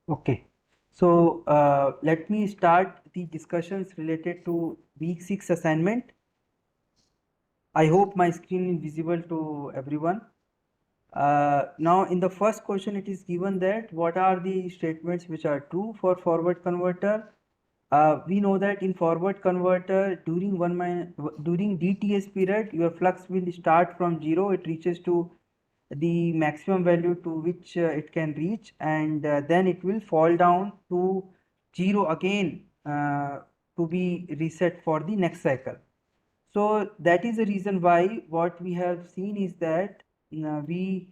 Okay, so let me start the discussions related to week 6 assignment. I hope my screen is visible to everyone. Now in the first question it is given that what are the statements which are true for forward converter. We know that in forward converter during DTS period your flux will start from 0, it reaches to the maximum value to which it can reach, and then it will fall down to 0 again to be reset for the next cycle. So that is the reason why what we have seen is that the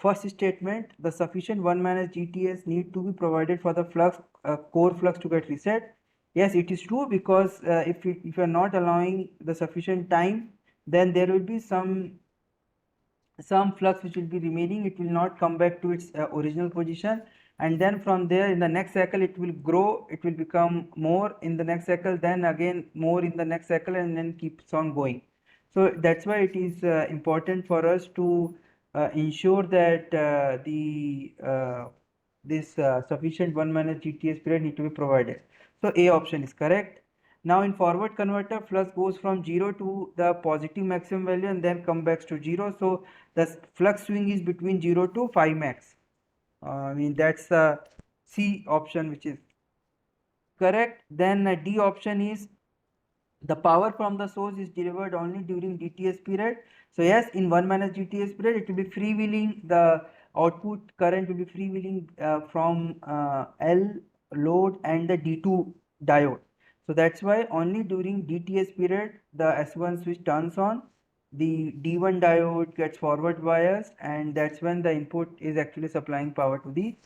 first statement, the sufficient 1 minus GTS need to be provided for the flux core flux to get reset. Yes, it is true, because if you are not allowing the sufficient time, then there will be some flux which will be remaining, it will not come back to its original position, and then from there in the next cycle it will grow, it will become more in the next cycle, then again more in the next cycle, and then keeps on going. So that's why it is important for us to ensure that this sufficient 1 minus GTS period need to be provided. So A option is correct. Now in forward converter, flux goes from 0 to the positive maximum value and then come back to 0. So the flux swing is between 0 to 5 max. I mean, that's the C option which is correct. Then D option is the power from the source is delivered only during DTS period. So yes, in 1 minus GTS period, it will be freewheeling, the output current will be freewheeling from L load and the D2 diode. So that's why only during DTS period, the S1 switch turns on, the D1 diode gets forward biased, and that's when the input is actually supplying power to the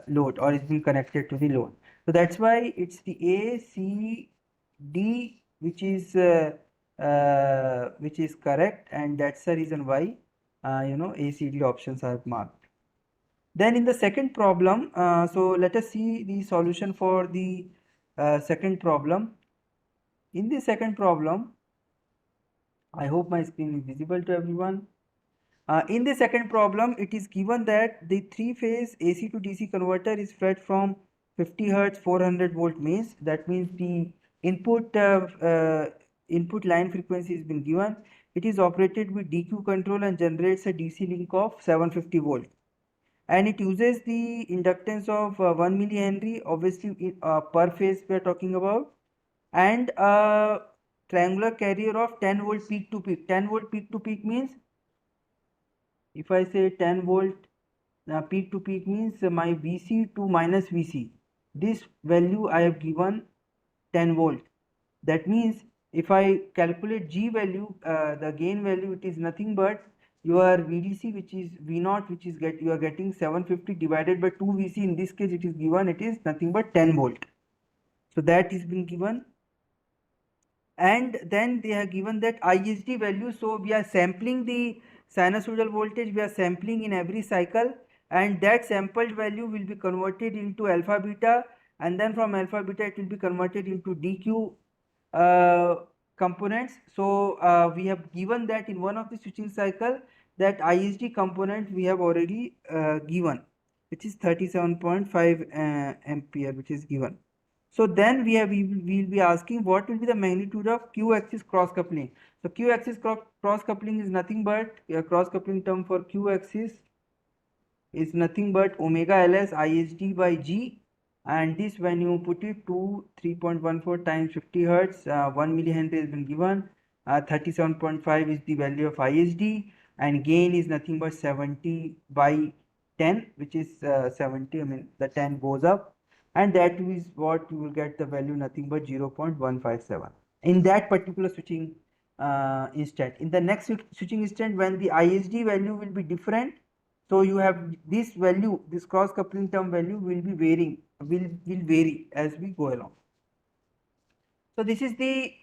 load, or is being connected to the load. So that's why it's the A, C, D which is correct, and that's the reason why ACD options are marked. Then in the second problem, so let us see the solution for the second problem. In the second problem, I hope my screen is visible to everyone. In the second problem, it is given that the three-phase AC to DC converter is fed from 50 Hertz 400 volt mains. That means the input input line frequency has been given. It is operated with DQ control and generates a DC link of 750 volt. And it uses the inductance of 1 millihenry, obviously per phase we are talking about, and a triangular carrier of 10 volt peak to peak. 10 volt peak to peak means, if I say 10 volt peak to peak means my VC to minus VC. This value I have given 10 volt. That means if I calculate G value, the gain value, it is nothing but your VDC, which is V0, which is you are getting 750 divided by 2 VC. In this case, it is given, it is nothing but 10 volt. So that is been given. And then they have given that ISD value. So we are sampling the sinusoidal voltage, we are sampling in every cycle, and that sampled value will be converted into alpha beta, and then from alpha beta it will be converted into DQ components. So we have given that in one of the switching cycle, that ISD component we have already given, which is 37.5 ampere, which is given. So then we will be asking what will be the magnitude of Q axis cross coupling. So Q axis cross coupling is nothing but a cross coupling term for Q axis is nothing but omega ls ISD by G, and this when you put it to 3.14 times 50 hertz, 1 millihenry has been given, 37.5 is the value of ISD, and gain is nothing but 70 by 10, which is 70. I mean the 10 goes up, and that is what you will get the value nothing but 0.157 in that particular switching instant. In the next switching instant, when the ISD value will be different, so you have this value, this cross coupling term value will be varying, will vary as we go along. So this is the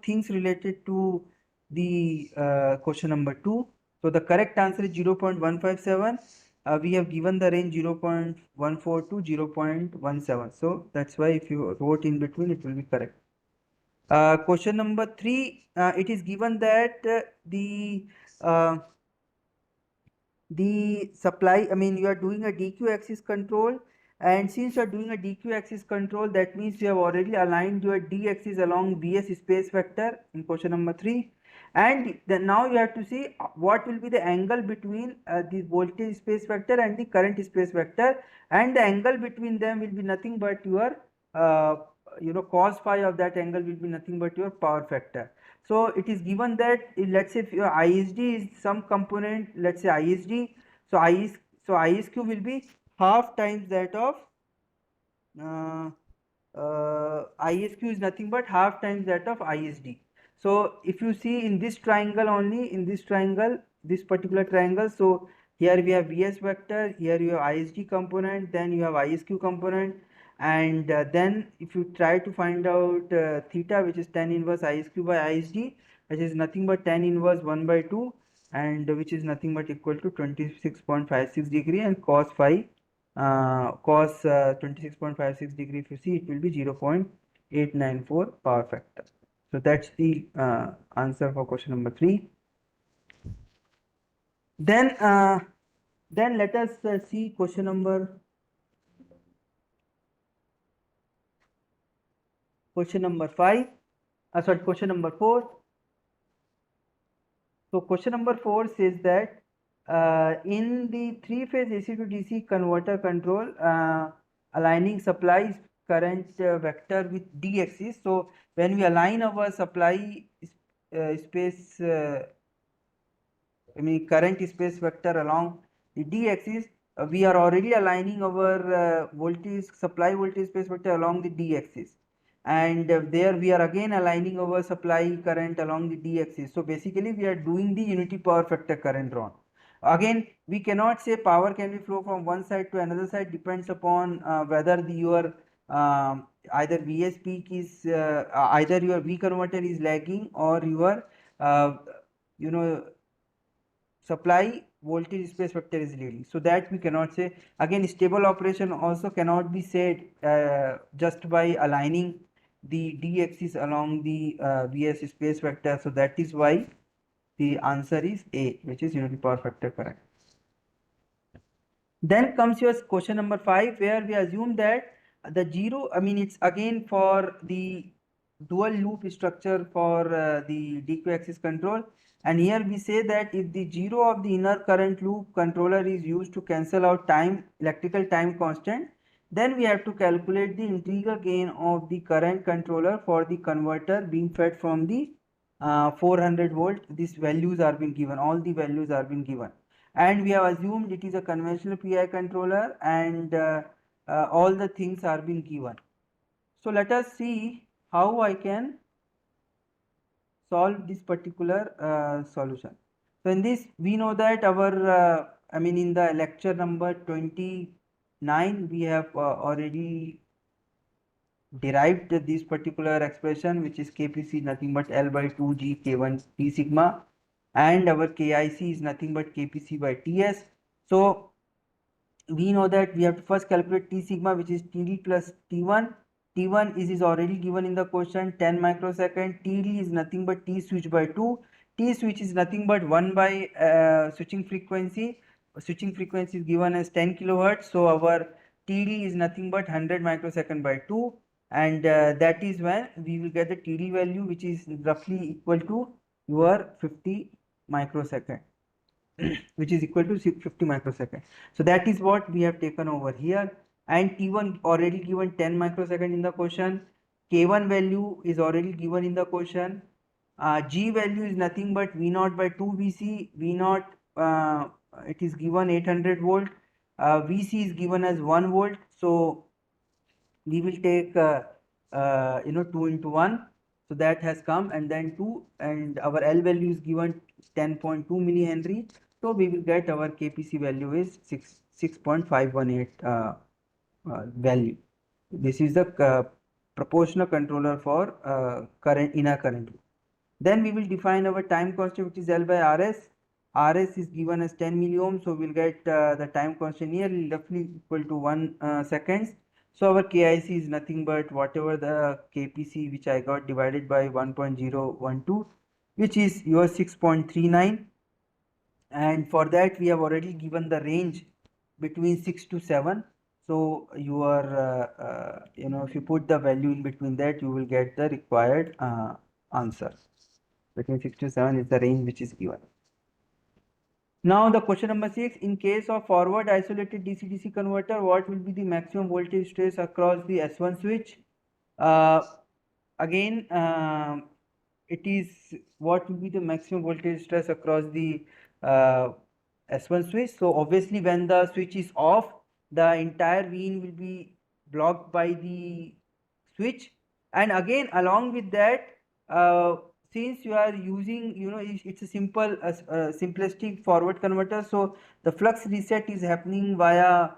things related to the question number 2. So the correct answer is 0.157. We have given the range 0.14 to 0.17. So that's why if you wrote in between, it will be correct. Question number 3, it is given that the the supply, I mean, you are doing a DQ axis control, and since you are doing a DQ axis control, that means you have already aligned your D axis along Vs space vector in question number 3, and then now you have to see what will be the angle between the voltage space vector and the current space vector, and the angle between them will be nothing but your uh, cos phi of that angle will be nothing but your power factor. So it is given that let's say if your ISD is some component, let's say ISD, so ISQ will be half times that of uh, ISQ is nothing but half times that of ISD. So if you see in this triangle only, in this triangle, this particular triangle, so here we have Vs vector, here you have ISD component, then you have ISQ component, and then if you try to find out theta, which is tan inverse ISQ by ISD, which is nothing but tan inverse 1 by 2, and which is nothing but equal to 26.56 degree, and cos phi cos 26.56 degree, if you see, it will be 0.894 power factor. So that's the answer for question number 3. Then let us see question number 5. Sorry, question number 4. So question number 4 says that in the three-phase AC to DC converter control, aligning supply current vector with D axis. So when we align our supply space, I mean current space vector along the D axis, we are already aligning our voltage supply voltage space vector along the D axis, and there we are again aligning our supply current along the D axis. So basically we are doing the unity power factor current drawn. Again, we cannot say power can be flow from one side to another side, depends upon whether your either Vs peak is either your V converter is lagging, or your uh, you know supply voltage space vector is leading. So that we cannot say. Again, stable operation also cannot be said just by aligning the D axis along the Vs space vector. So that is why the answer is A, which is unity power factor correct. Then comes your question number 5, where we assume that the zero, I mean, it's again for the dual loop structure for the DQ axis control. And here we say that if the zero of the inner current loop controller is used to cancel out electrical time constant, then we have to calculate the integral gain of the current controller for the converter being fed from the 400 volt. These values are being given, all the values are being given, and we have assumed it is a conventional PI controller, and all the things are being given. So let us see how I can solve this particular solution. So in this we know that our I mean in the lecture number 29 we have already derived this particular expression, which is Kpc nothing but L by 2G K1 T sigma, and our KIC is nothing but Kpc by Ts. So we know that we have to first calculate T sigma, which is TD plus T1. T1 is already given in the question, 10 microsecond. TD is nothing but T switch by 2. T switch is nothing but 1 by switching frequency. Switching frequency is given as 10 kilohertz. So our TD is nothing but 100 microsecond by 2. And that is when we will get the TD value, which is roughly equal to your 50 microsecond. Which is equal to 50 microsecond. So that is what we have taken over here, and T1 already given 10 microsecond in the question. K1 value is already given in the question. G value is nothing but V0 by 2 VC. V0 it is given 800 volt. VC is given as 1 volt. So we will take 2 into 1, so that has come, and then 2, and our L value is given 10.2 millihenry. So we will get our Kpc value is 6.518 value. This is the proportional controller for current inner current. Then we will define our time constant, which is L by Rs. Rs is given as 10 milliohm, so we'll get the time constant here roughly equal to 1 seconds. So our KIC is nothing but whatever the KPC which I got divided by 1.012, which is your 6.39, and for that we have already given the range between 6 to 7. So you are if you put the value in between that, you will get the required answer. Between 6 to 7 is the range which is given. Now the question number 6, in case of forward isolated DC-DC converter, what will be the maximum voltage stress across the S1 switch? Again, it is what will be the maximum voltage stress across the uh, S1 switch. So obviously when the switch is off, the entire VIN will be blocked by the switch, and again along with that, since you are using, it's a simple simplistic forward converter, so the flux reset is happening via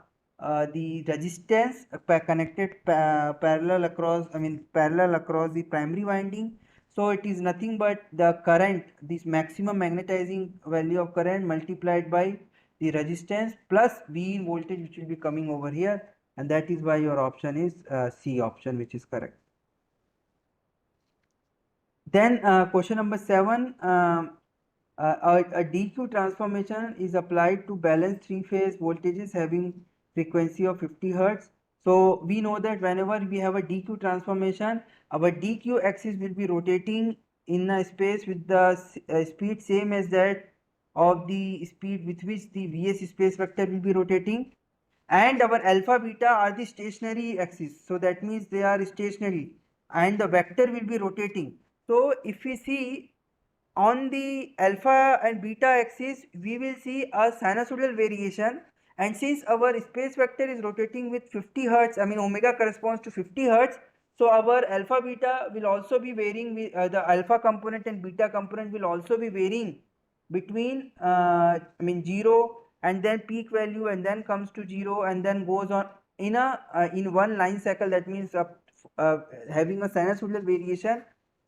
the resistance connected parallel across, parallel across the primary winding. So it is nothing but the current, this maximum magnetizing value of current multiplied by the resistance plus V in voltage, which will be coming over here, and that is why your option is C option, which is correct. Then question number 7, a DQ transformation is applied to balance three-phase voltages having frequency of 50 Hertz. So we know that whenever we have a DQ transformation, our DQ axis will be rotating in a space with the speed same as that of the speed with which the Vs space vector will be rotating, and our alpha beta are the stationary axis, so that means they are stationary and the vector will be rotating. So if we see on the alpha and beta axis, we will see a sinusoidal variation, and since our space vector is rotating with 50 hertz, omega corresponds to 50 hertz, so our alpha beta will also be varying with the alpha component and beta component will also be varying between 0 and then peak value and then comes to 0 and then goes on in one line cycle. That means having a sinusoidal variation,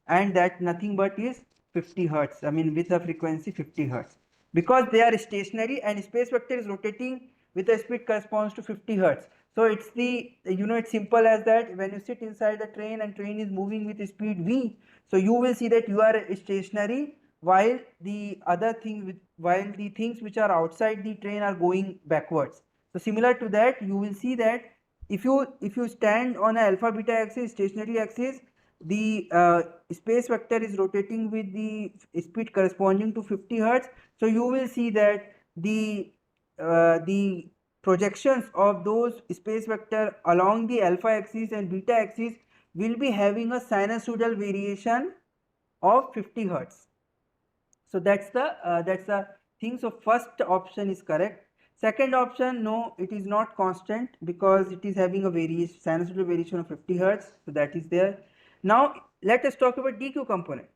and that nothing but is 50 hertz, with a frequency 50 hertz, because they are stationary and space vector is rotating with a speed corresponds to 50 hertz. So it's the, it's simple as that. When you sit inside the train and train is moving with speed v, so you will see that you are stationary, while the other thing, while the things which are outside the train are going backwards. So similar to that, you will see that if you stand on a alpha beta axis, stationary axis, the space vector is rotating with the speed corresponding to 50 hertz. So you will see that the projections of those space vector along the alpha axis and beta axis will be having a sinusoidal variation of 50 hertz. So that's the thing. So first option is correct. Second option, no, it is not constant because it is having a variation, sinusoidal variation of 50 hertz. So that is there. Now let us talk about DQ component.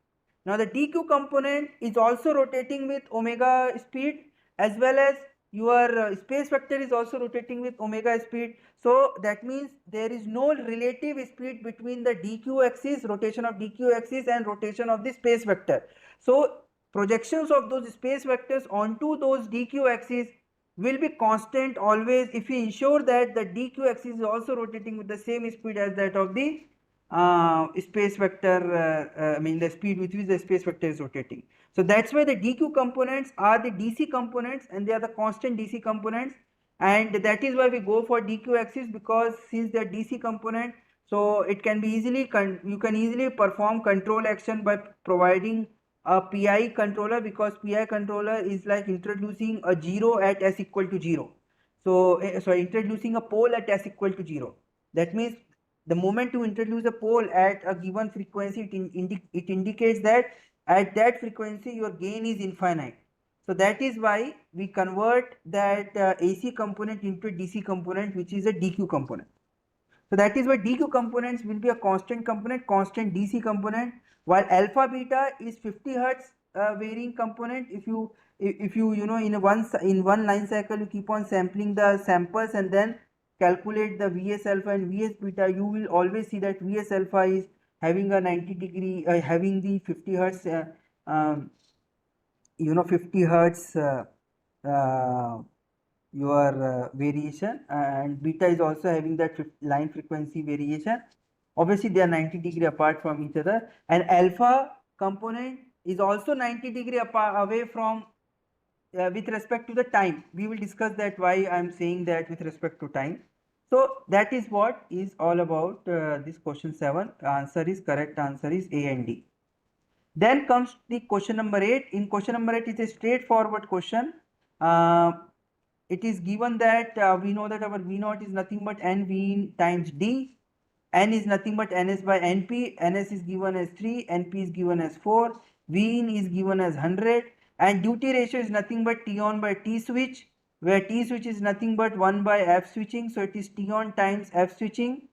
Now the DQ component is also rotating with omega speed, as well as your space vector is also rotating with omega speed. So that means there is no relative speed between the DQ axis, rotation of DQ axis, and rotation of the space vector. So projections of those space vectors onto those DQ axis will be constant always if we ensure that the DQ axis is also rotating with the same speed as that of the space vector, the speed with which the space vector is rotating. So that's why the DQ components are the DC components and they are the constant DC components, and that is why we go for DQ axis, because since they are DC component, so it can be easily you can easily perform control action by providing a PI controller, because PI controller is like introducing a 0 at s equal to 0. So introducing a pole at s equal to 0. That means the moment you introduce a pole at a given frequency, it indicates that at that frequency your gain is infinite. So that is why we convert that AC component into a DC component, which is a DQ component. So that is why DQ components will be a constant component, constant DC component, while alpha beta is 50 hertz varying component. If you in one line cycle you keep on sampling the samples and then calculate the Vs alpha and Vs beta, you will always see that Vs alpha is having a 90 degree, having the 50 hertz, 50 hertz your variation, and beta is also having that line frequency variation. Obviously they are 90 degree apart from each other, and alpha component is also 90 degree apart away from with respect to the time. We will discuss that why I am saying that with respect to time. So that is what is all about this question 7. Answer is correct. Answer is A and D. Then comes the question number 8. In question number 8, it is a straightforward question. Uh, it is given that we know that our V naught is nothing but N V times D. N is nothing but Ns by Np. Ns is given as 3. Np is given as 4. V in is given as 100. And duty ratio is nothing but T on by T switch, where T switch is nothing but 1 by F switching. So it is T on times F switching.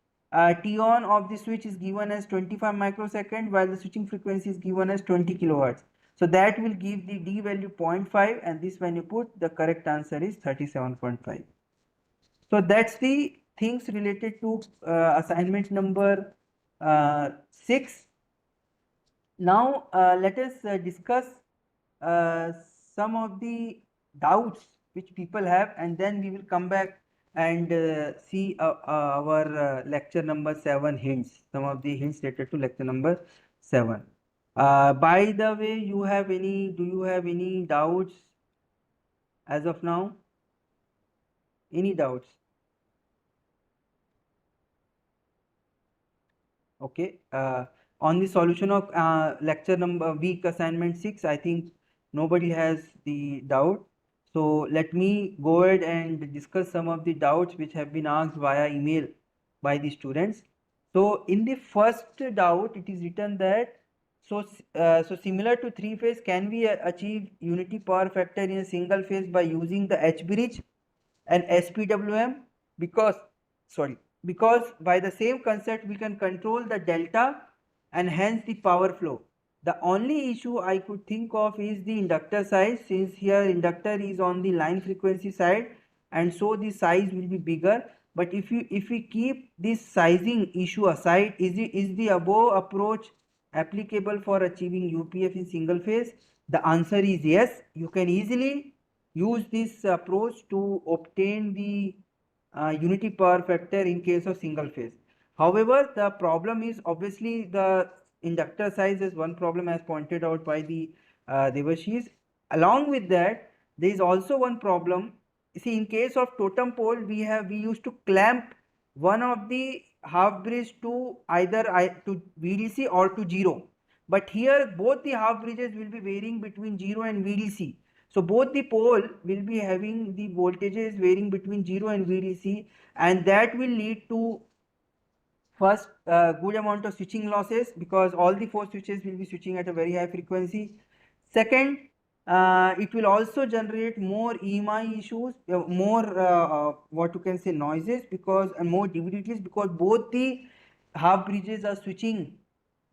T on of the switch is given as 25 microsecond, while the switching frequency is given as 20 kilohertz. So that will give the D value 0.5, and this when you put, the correct answer is 37.5. So that's the things related to assignment number 6. Now let us discuss uh, some of the doubts which people have, and then we will come back and see our lecture number 7 hints, some of the hints related to lecture number 7. By the way, do you have any doubts as of now? Any doubts? Okay. On the solution of lecture number week assignment 6, I think nobody has the doubt. So let me go ahead and discuss some of the doubts which have been asked via email by the students. So in the first doubt, it is written that so similar to three phase, can we achieve unity power factor in a single phase by using the H bridge and SPWM? Because sorry, because by the same concept we can control the delta and hence the power flow. The only issue I could think of is the inductor size, since here inductor is on the line frequency side, and so the size will be bigger. But if we keep this sizing issue aside, is the above approach applicable for achieving UPF in single phase? The answer is yes. You can easily use this approach to obtain the unity power factor in case of single phase. However, the problem is obviously the inductor size is one problem as pointed out by the Devashis. Along with that, there is also one problem. See, in case of totem pole, we used to clamp one of the half bridge to either to VDC or to 0. But here both the half bridges will be varying between 0 and VDC. So both the pole will be having the voltages varying between 0 and VDC, and that will lead to first good amount of switching losses, because all the four switches will be switching at a very high frequency. Second, it will also generate more EMI issues, more what you can say noises, because and more DVDTs, because both the half bridges are switching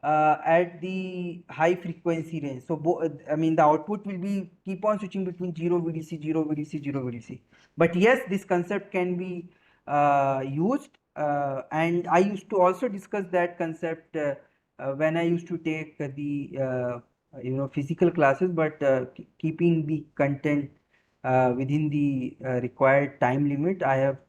at the high frequency range. So I mean the output will be keep on switching between 0 VDC, 0 VDC, 0 VDC. But yes, this concept can be used, and I used to also discuss that concept when I used to take the physical classes, but keeping the content within the required time limit. I have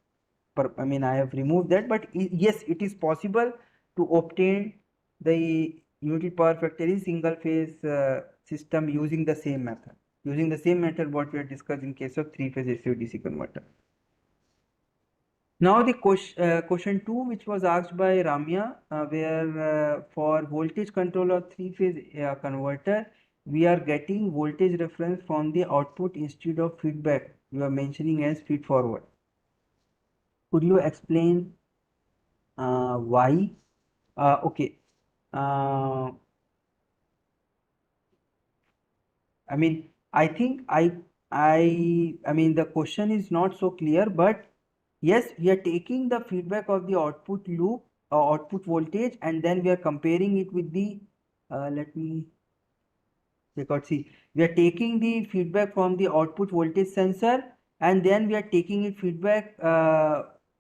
removed that, but yes, it is possible to obtain the unity power factor in single phase system using the same method. Using the same method what we have discussed in case of three phase AC/DC converter. Now the question 2, which was asked by Ramya, where for voltage control of three phase converter, we are getting voltage reference from the output instead of feedback. You are mentioning as feed forward. Could you explain why? Okay. I mean, I think I mean the question is not so clear, but yes, we are taking the feedback of the output loop or output voltage, and then we are comparing it with the let me record. See, we are taking the feedback from the output voltage sensor, and then we are taking it feedback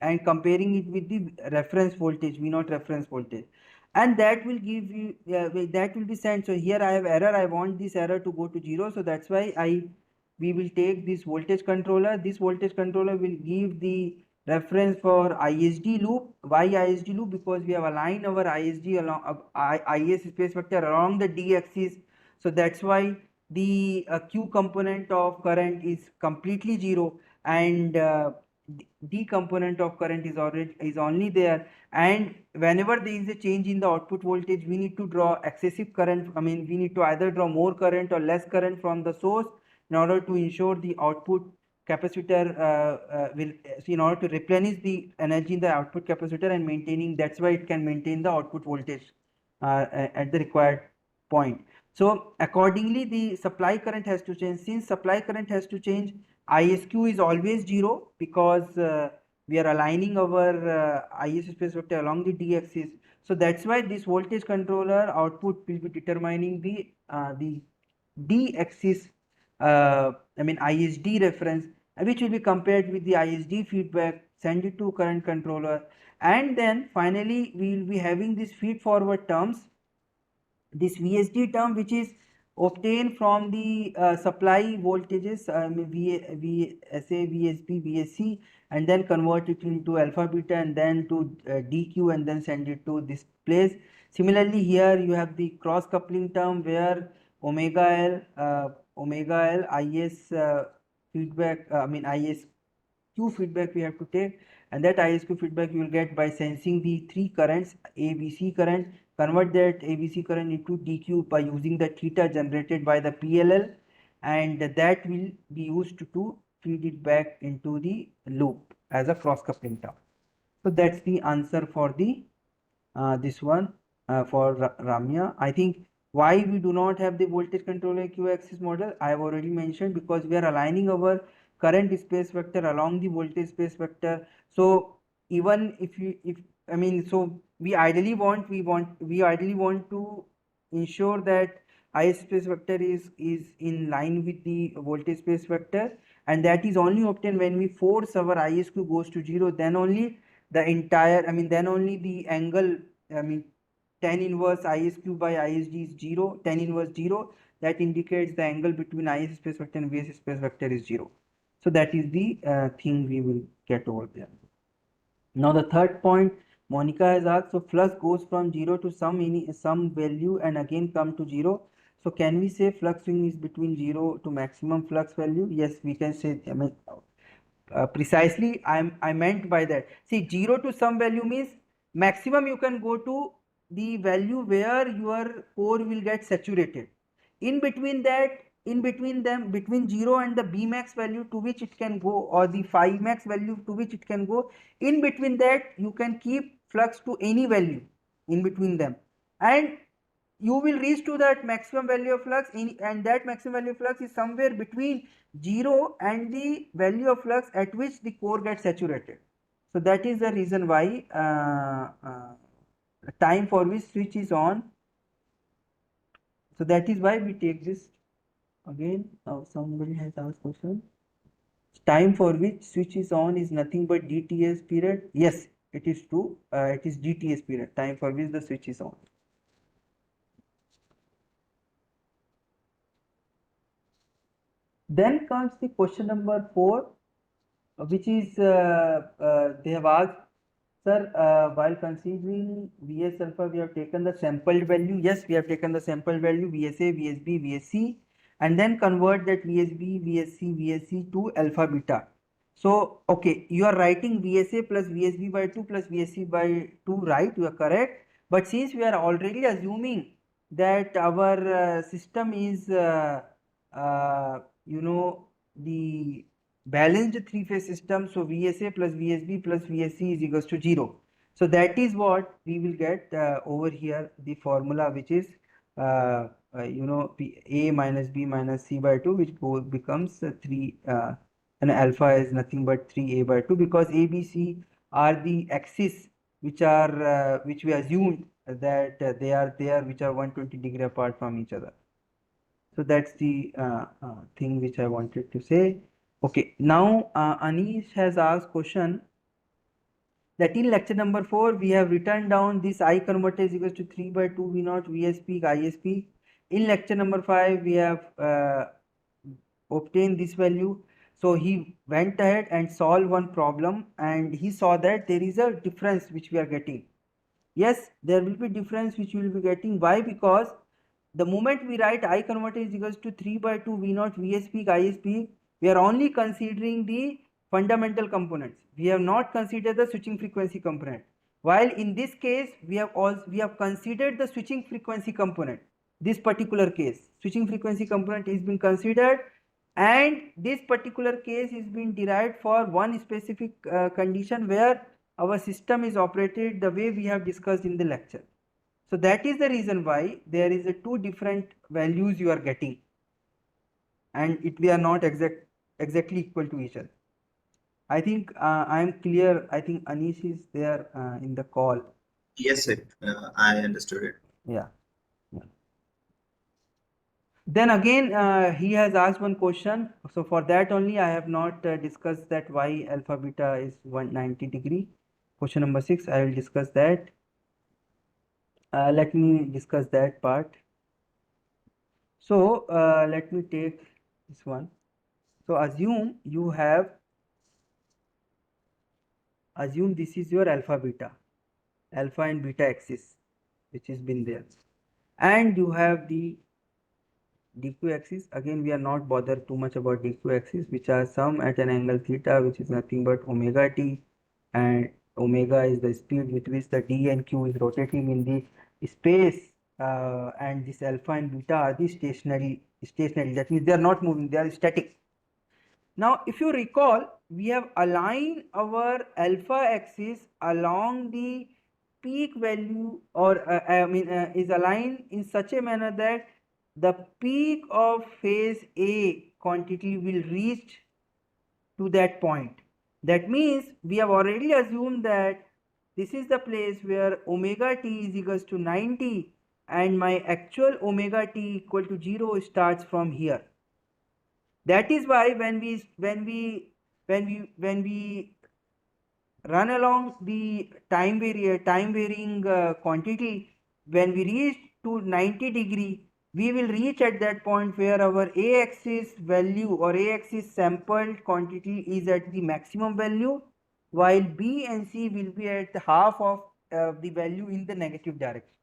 and comparing it with the reference voltage, V not reference voltage, and that will give you that will be sent. So here I have error. I want this error to go to 0. So that's why we will take this voltage controller. This voltage controller will give the reference for ISD loop. Why ISD loop? Because we have aligned our ISD along IS space vector along the D axis. So that's why the Q component of current is completely zero, and D component of current is only there, and whenever there is a change in the output voltage, we need to draw excessive current. I mean, we need to either draw more current or less current from the source in order to ensure the output capacitor will, in order to replenish the energy in the output capacitor and maintaining. That's why it can maintain the output voltage at the required point. So accordingly, the supply current has to change. Since supply current has to change, ISQ is always zero, because we are aligning our IS space vector along the D axis. So that's why this voltage controller output will be determining the D axis, I mean ISD reference, which will be compared with the ISD feedback, send it to current controller, and then finally we will be having this feed forward terms, this VSD term, which is obtained from the supply voltages, VSA, VSB, VSC, and then convert it into alpha beta and then to DQ and then send it to this place. Similarly, here you have the cross coupling term where omega L IS feedback, ISQ feedback we have to take, and that ISQ feedback you will get by sensing the three currents, ABC current, convert that ABC current into DQ by using the theta generated by the PLL, and that will be used to feed it back into the loop as a cross coupling term. So that's the answer for the this one for Ramya. I think why we do not have the voltage controller Q axis model, I have already mentioned, because we are aligning our current space vector along the voltage space vector. So even if you, if I mean, so we ideally want to ensure that I space vector is in line with the voltage space vector, and that is only obtained when we force our ISQ goes to 0. Then only the entire, then only the angle, I mean tan inverse ISQ by ISD is 0, tan inverse 0, that indicates the angle between IS space vector and VS space vector is 0. So that is the thing we will get over there. Now the third point, Monica has asked, so flux goes from 0 to some value and again come to 0. So can we say flux swing is between 0 to maximum flux value? Yes, we can say. Precisely, I meant by that. See, 0 to some value means maximum you can go to the value where your core will get saturated. In between that, in between them, between 0 and the B max value to which it can go, or the phi max value to which it can go, in between that you can keep flux to any value in between them, and you will reach to that maximum value of flux and that maximum value of flux is somewhere between 0 and the value of flux at which the core gets saturated. So that is the reason why time for which switch is on. So that is why we take this again. Now somebody has asked question. Time for which switch is on is nothing but DTS period. Yes, it is true. It is DTS period, time for which the switch is on. Then comes the question number 4, which is they have asked, sir, while considering VS alpha, we have taken the sampled value. Yes, we have taken the sampled value VSA, VSB, VSC, and then convert that VSB, VSC, VSC to alpha beta. So, okay, you are writing VSA plus VSB by 2 plus VSC by 2, right? You are correct. But since we are already assuming that our system is, the balanced three-phase system, so VSA plus VSB plus VSC is equals to 0. So that is what we will get over here, the formula, which is A minus B minus C by 2, which becomes 3, and alpha is nothing but 3A by 2, because A, B, C are the axes which are which we assumed that they are there, which are 120-degree apart from each other. So that's the thing which I wanted to say. Okay, now Anish has asked question that in lecture number 4 we have written down this I converter is equals to 3 by 2 V naught Vs peak Is peak. In lecture number 5 we have obtained this value. So he went ahead and solved one problem, and he saw that there is a difference which we are getting. Yes, there will be difference which we will be getting. Why? Because the moment we write I converter is equals to 3 by 2 V naught Vs peak Is peak, we are only considering the fundamental components. We have not considered the switching frequency component. While in this case, we have considered the switching frequency component. This particular case, switching frequency component is been considered, and this particular case is being derived for one specific condition where our system is operated the way we have discussed in the lecture. So that is the reason why there is a two different values you are getting, and we are not exactly equal to each other. I think I am clear. I think Anish is there in the call. Yes, sir. I understood it. Yeah. Yeah. Then again, he has asked one question. So for that only, I have not discussed that why alpha beta is 190 degree. Question number 6, I will discuss that. Let me discuss that part. So let me take this one. So assume this is your alpha and beta axis, which has been there, and you have the dq axis. Again, we are not bothered too much about dq axis, which are some at an angle theta, which is nothing but omega t, and omega is the speed with which the d and q is rotating in the space, and this alpha and beta are the stationary. That means they are not moving; they are static. Now, if you recall, we have aligned our alpha axis along the peak value, or is aligned in such a manner that the peak of phase A quantity will reach to that point. That means we have already assumed that this is the place where omega t is equals to 90 and my actual omega t equal to 0 starts from here. That is why when we run along the time varying quantity, when we reach to 90 degree, we will reach at that point where our a axis value or a axis sampled quantity is at the maximum value, while b and c will be at the half of the value in the negative direction.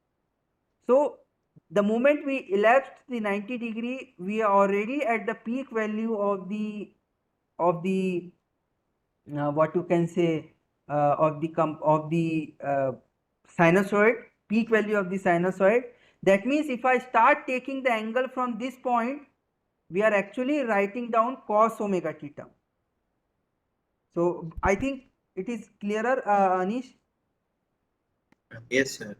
So the moment we elapsed the 90 degree, we are already at the peak value of the what you can say of the sinusoid, peak value of the sinusoid. That means if I start taking the angle from this point, we are actually writing down cos omega t term. So I think it is clearer, Anish. Yes, sir.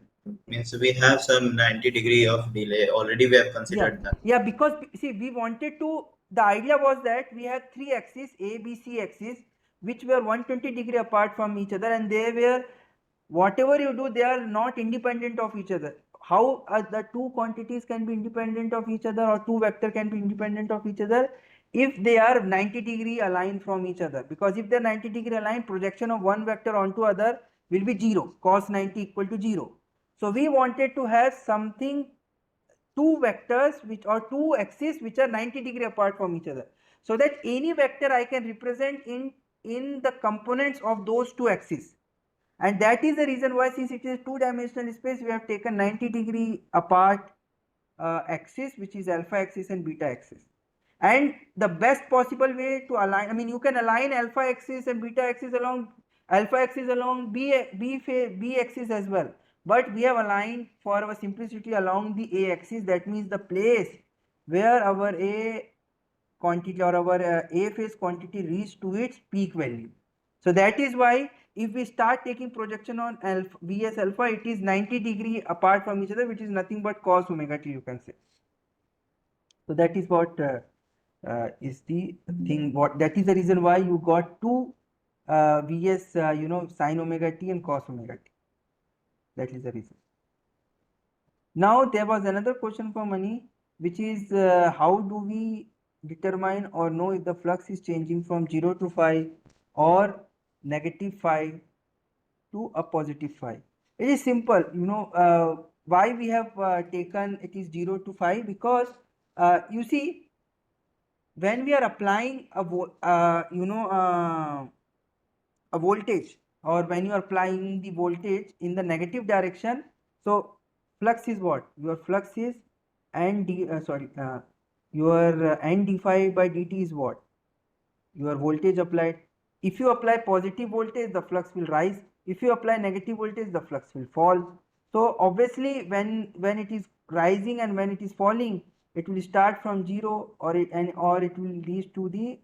Means we have some 90-degree of delay. Already we have Yeah, considered that. yeah, because see, we wanted to, the idea was that we have three axes, A, B, C axes, which were 120-degree apart from each other, and they were, whatever you do, they are not independent of each other. How the two quantities can be independent of each other, or two vector can be independent of each other, if they are 90-degree aligned from each other? Because if they are 90-degree aligned, projection of one vector onto other will be 0, cos 90 equal to 0. So we wanted to have something, two vectors which are two axes which are 90-degree apart from each other, so that any vector I can represent in the components of those two axes. And that is the reason why, since it is two-dimensional space, we have taken 90-degree apart axis, which is alpha axis and beta axis. And the best possible way to align, I mean, you can align alpha axis and beta axis along b axis as well, but we have aligned for our simplicity along the a axis. That means the place where our a quantity or our a phase quantity reach to its peak value. So that is why if we start taking projection on alpha, Vs alpha, it is 90-degree apart from each other, which is nothing but cos omega t, you can say. So that is what is the thing. What that is the reason why you got two Vs, sin omega t and cos omega t. That is the reason. Now there was another question for Mani, which is how do we determine or know if the flux is changing from 0 to phi or negative phi to a positive phi? It is simple, why we have taken it is 0 to phi, because you see, when we are applying a voltage, or when you are applying the voltage in the negative direction, so flux is what? Your flux is N d sorry your N d phi by dt is what? Your voltage applied. If you apply positive voltage, the flux will rise. If you apply negative voltage, the flux will fall. So obviously when it is rising and when it is falling, it will start from zero, or it will reach to the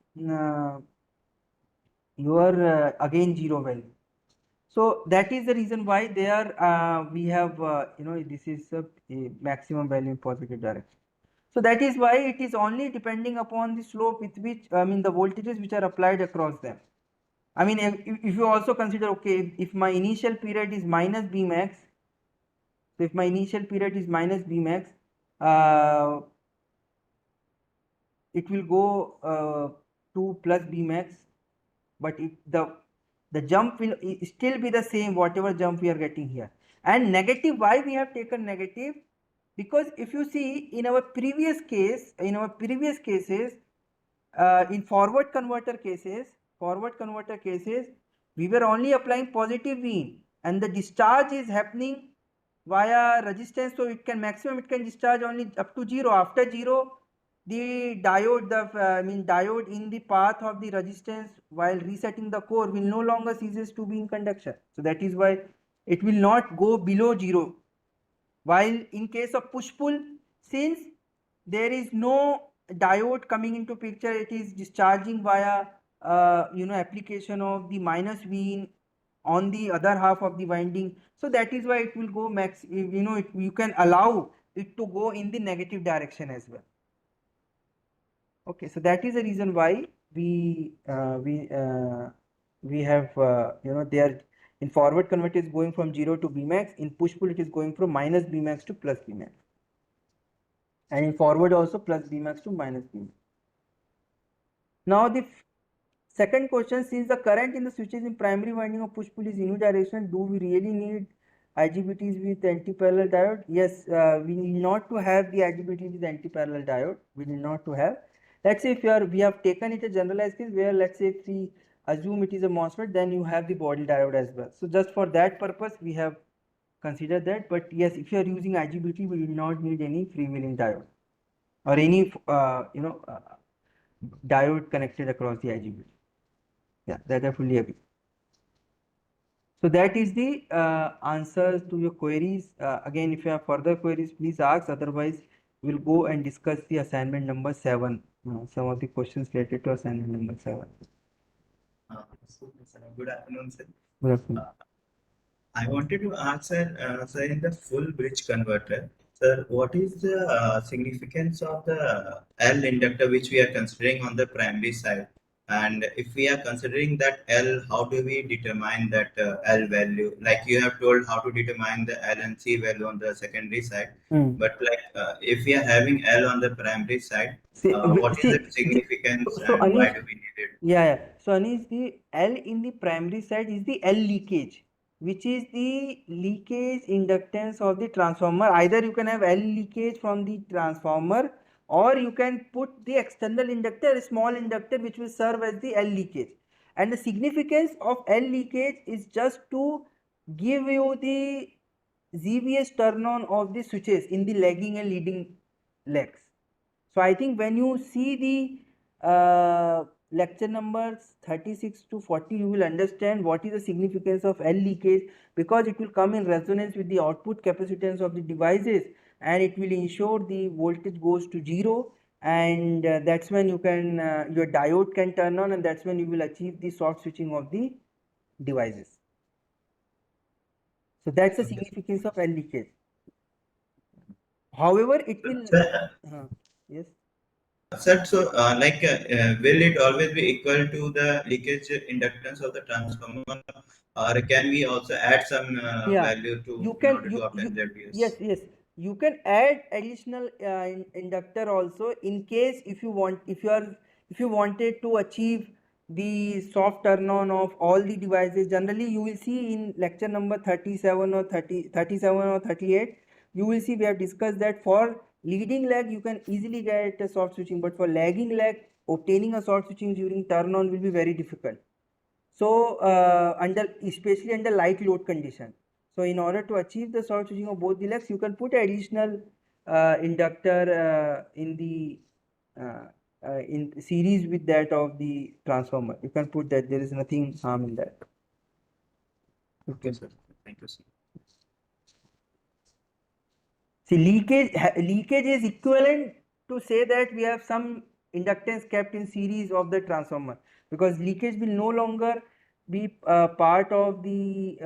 your again zero value. So that is the reason why there we have this is a maximum value in positive direction. So that is why it is only depending upon the slope with which, I mean, the voltages which are applied across them. I mean, if you also consider, okay, if my initial period is minus B max, so if my initial period is minus B max, uh, it will go to plus B max, but the jump will still be the same whatever jump we are getting here. And negative, why we have taken negative? Because if you see in our previous case, in our previous cases, in forward converter cases, we were only applying positive V, and the discharge is happening via resistance, so it can maximum it can discharge only up to zero. After zero, the diode, diode in the path of the resistance while resetting the core will no longer ceases to be in conduction. So that is why it will not go below zero. While in case of push pull, since there is no diode coming into picture, it is discharging via application of the minus V on the other half of the winding. So that is why it will go max, you can allow it to go in the negative direction as well. Okay, so that is the reason why we have they are in forward converter is going from 0 to Bmax. In push pull it is going from minus Bmax to plus Bmax, and in forward also plus Bmax to minus Bmax. Now the second question, since the current in the switches in primary winding of push pull is unidirectional, do we really need IGBTs with anti-parallel diode? Yes, we need not to have the IGBT with anti-parallel diode. We need not to have. Let's say if we have taken it a generalized case where, let's say if we assume it is a MOSFET, then you have the body diode as well. So just for that purpose we have considered that. But yes, if you are using IGBT, we do not need any freewheeling diode or any diode connected across the IGBT. Yeah, that I fully agree. So that is the answers to your queries. Again, if you have further queries, please ask. Otherwise, we'll go and discuss the assignment number 7. Some of the questions related to assignment number 7. Good afternoon, sir. Good afternoon. I wanted to ask, sir, in the full bridge converter, sir, what is the significance of the L inductor which we are considering on the primary side? And if we are considering that L, how do we determine that L value? Like you have told how to determine the L and C value on the secondary side. But like if we are having L on the primary side, what is the significance So and why Anish, do we need it? yeah. So Anish, the L in the primary side is the L leakage, which is the leakage inductance of the transformer. Either you can have L leakage from the transformer, or you can put the external inductor, a small inductor, which will serve as the L leakage. And the significance of L leakage is just to give you the ZVS turn on of the switches in the lagging and leading legs. So I think when you see the lecture numbers 36 to 40, you will understand what is the significance of L leakage, because it will come in resonance with the output capacitance of the devices, and it will ensure the voltage goes to zero, and that's when you can your diode can turn on, and that's when you will achieve the short switching of the devices. So that's the significance of L leakage. However, it will yes. Sir, so will it always be equal to the leakage inductance of the transformer, or can we also add some Yeah, value to you in can order to obtain yes, ZBS? yes, you can add additional inductor also, in case if you want, if you wanted to achieve the soft turn on of all the devices. Generally you will see in lecture number 37 or 37 or 38, you will see we have discussed that for leading lag you can easily get a soft switching, but for lagging lag, obtaining a soft switching during turn on will be very difficult. So especially under light load condition. So in order to achieve the short switching of both the legs, you can put additional inductor in series with that of the transformer. You can put that. There is nothing harm in that. Okay, Okay. sir. Thank you, sir. See, leakage is equivalent to say that we have some inductance kept in series of the transformer, because leakage will no longer be part of the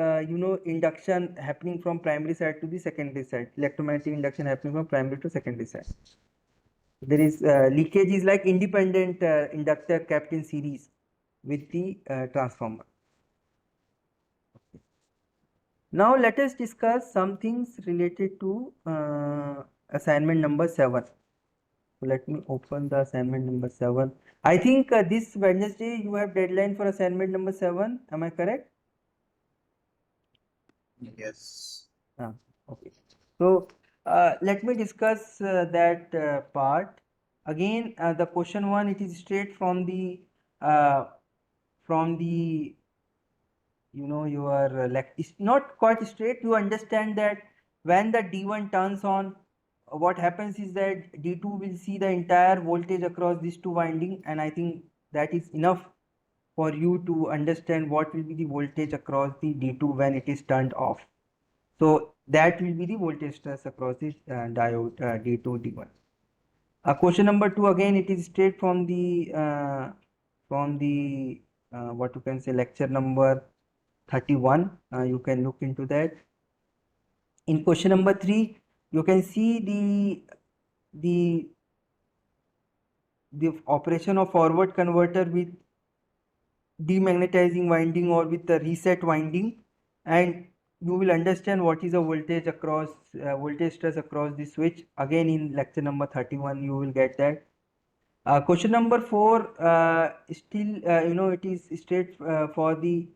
induction happening from primary side to the secondary side, electromagnetic induction happening from primary to secondary side. There is leakage is like independent inductor kept in series with the transformer. Now let us discuss some things related to assignment number 7. So let me open the assignment number 7. I think this Wednesday you have deadline for assignment number 7. Am I correct? Yes. Ah, okay. So let me discuss that part. Again, the question 1, it is straight uh, from the your like, it's not quite straight. You understand that when the D1 turns on, what happens is that D2 will see the entire voltage across these two winding, and I think that is enough for you to understand what will be the voltage across the D2 when it is turned off. So that will be the voltage stress across the diode D2 D1. Question number 2, again it is straight from the what you can say, lecture number 31. You can look into that. In question number 3, you can see the the operation of forward converter with demagnetizing winding or with the reset winding, and you will understand what is a voltage stress across the switch. Again in lecture number 31 you will get that. Question number 4, still it is straight for the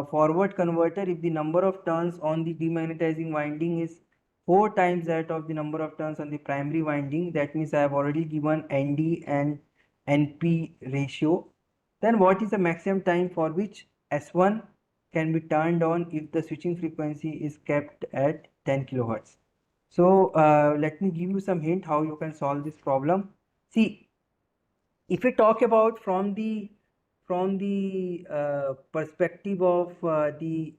forward converter. If the number of turns on the demagnetizing winding is 4 times that of the number of turns on the primary winding, that means I have already given ND and NP ratio. Then what is the maximum time for which S1 can be turned on if the switching frequency is kept at 10 kilohertz? So let me give you some hint how you can solve this problem. See, if we talk about from the perspective of the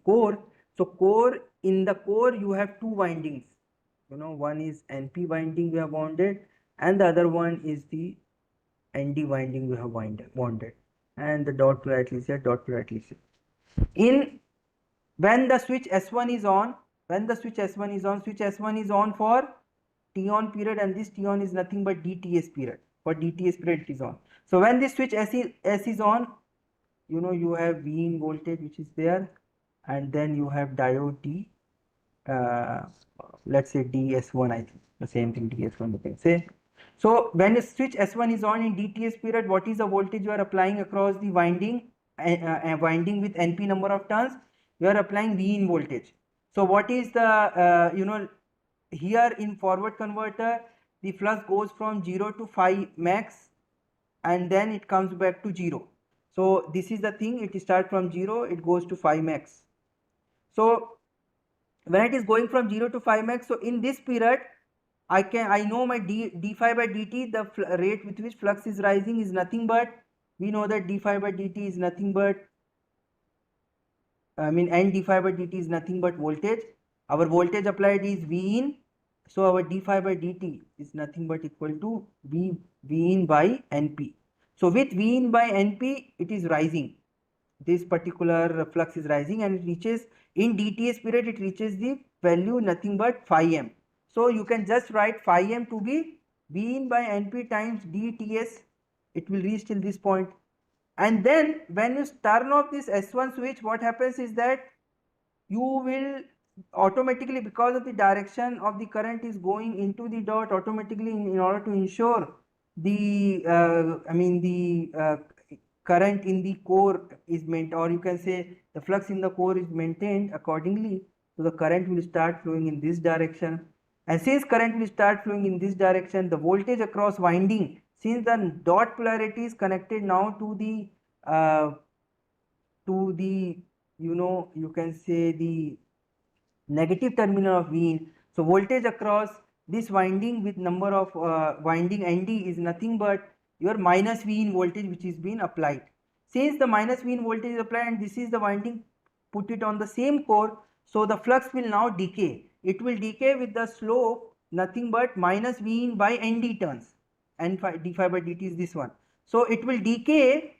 core, so core, in the core you have two windings. One is NP winding we have bonded, and the other one is the ND winding we have bonded, and the dot polarities here, dot polarities. In when the switch S1 is on, switch S1 is on for T on period, and this T on is nothing but DTS period. For DTS period it is on. So when this switch S is on, you have V in voltage which is there, and then you have diode D, uh, let's say DS1, I think the same thing, DS1 you can say. So when a switch S1 is on in DTS period, what is the voltage you are applying across the winding with NP number of turns? You are applying V in voltage. So what is the here in forward converter, the flux goes from 0 to 5 max, and then it comes back to 0. So this is the thing, it starts from 0, it goes to 5 max. So when it is going from 0 to 5 max, so in this period I know my d phi by dt, the rate with which flux is rising is nothing but, we know that d phi by dt is nothing but, I mean n d phi by dt is nothing but voltage. Our voltage applied is V in, so our d phi by dt is nothing but equal to V in by NP. So with V in by NP, it is rising, this particular flux is rising, and it reaches, in DTS period it reaches the value nothing but phi m. So you can just write phi m to be V in by NP times DTS. It will reach till this point, and then when you turn off this S1 switch, what happens is that you will automatically, because of the direction of the current is going into the dot, automatically in order to ensure the current in the core is maintained, or you can say the flux in the core is maintained accordingly. So the current will start flowing in this direction, and since current will start flowing in this direction, the voltage across winding, since the dot polarity is connected now uh, to the you can say the negative terminal of V in, So voltage across this winding with number of winding ND is nothing but your minus V in voltage which is being applied. Since the minus V in voltage is applied and this is the winding, put it on the same core, so the flux will now decay. It will decay with the slope nothing but minus V in by ND turns, and d phi by dt is this one. So it will decay